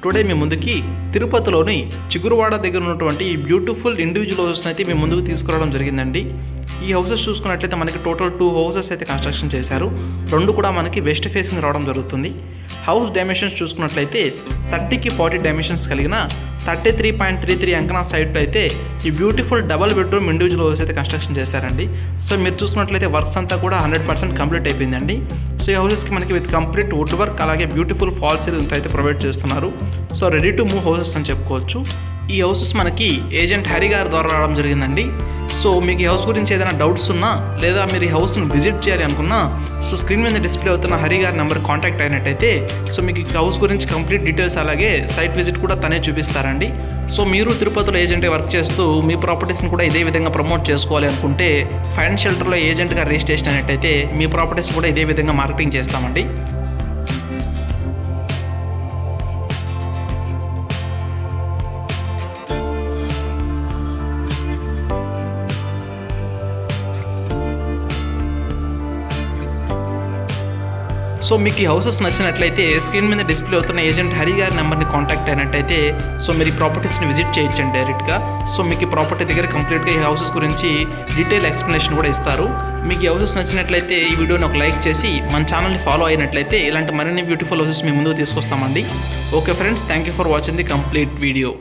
Today మీ ముందుకి తిరుపతిలోని చిగురువాడ దగ్గర ఉన్నటువంటి ఈ బ్యూటిఫుల్ ఇండివిజువల్ హౌసెస్ని అయితే మీ ముందుకు తీసుకురావడం జరిగిందండి. ఈ హౌసెస్ చూసుకున్నట్లయితే మనకి టోటల్ 2 హౌసెస్ అయితే కన్స్ట్రక్షన్ చేశారు. 2 కూడా మనకి వెస్ట్ ఫేసింగ్ రావడం జరుగుతుంది. హౌస్ డైమెన్షన్స్ చూసుకున్నట్లయితే 30కి 40 డైమెన్షన్స్ కలిగిన 33.33 అంకనా సైట్లో అయితే ఈ beautiful double bedroom individual house అయితే కన్స్ట్రక్షన్ చేశారండి. సో మీరు చూసుకున్నట్లయితే వర్క్స్ అంతా కూడా 100% కంప్లీట్ అయిపోయిందండి. సో ఈ హౌసెస్కి మనకి విత్ కంప్లీట్ వుడ్ వర్క్ అలాగే బ్యూటిఫుల్ ఫాల్ సీలింగ్ అయితే ప్రొవైడ్ చేస్తున్నారు. So ready to move houses అని చెప్పుకోవచ్చు. ఈ హౌసెస్ మనకి ఏజెంట్ హరి గారి ద్వారా రావడం జరిగిందండి. సో మీకు ఈ హౌస్ గురించి ఏదైనా డౌట్స్ ఉన్నా లేదా మీరు ఈ హౌస్ను విజిట్ చేయాలి అనుకున్నా సో స్క్రీన్ మీద డిస్ప్లే అవుతున్న హరి గారి నెంబర్ కాంటాక్ట్ అయినట్టయితే సో మీకు ఈ హౌస్ గురించి కంప్లీట్ డీటెయిల్స్ అలాగే సైట్ విజిట్ కూడా తనే చూపిస్తారండి. సో మీరు తిరుపతిలో ఏజెంట్గా వర్క్ చేస్తూ మీ ప్రాపర్టీస్ని కూడా ఇదే విధంగా ప్రమోట్ చేసుకోవాలి అనుకుంటే ఫైన్ షెల్టర్లో ఏజెంట్గా రిజిస్ట్రేషన్ అయినట్టయితే మీ ప్రాపర్టీస్ కూడా ఇదే విధంగా మార్కెటింగ్ చేస్తామండి. సో మీకు ఈ హౌసెస్ నచ్చినట్లయితే స్క్రీన్ మీద డిస్ప్లే అవుతున్న ఏజెంట్ హరి గారి నెంబర్ని కాంటాక్ట్ అయినట్టయితే సో మీరు ఈ ప్రాపర్టీస్ని విజిట్ చేయొచ్చండి డైరెక్ట్గా. సో మీకు ఈ ప్రాపర్టీ దగ్గర కంప్లీట్గా ఈ హౌసెస్ గురించి డీటెయిల్ ఎక్స్ప్లెనేషన్ కూడా ఇస్తారు. మీకు ఈ హౌసెస్ నచ్చినట్లయితే ఈ వీడియోని ఒక లైక్ చేసి మన ఛానల్ని ఫాలో అయినట్లయితే ఇలాంటి మరిన్ని బ్యూటిఫుల్ హౌసెస్ మీ ముందుకు తీసుకొస్తామండి. Okay friends, thank you for watching the complete video.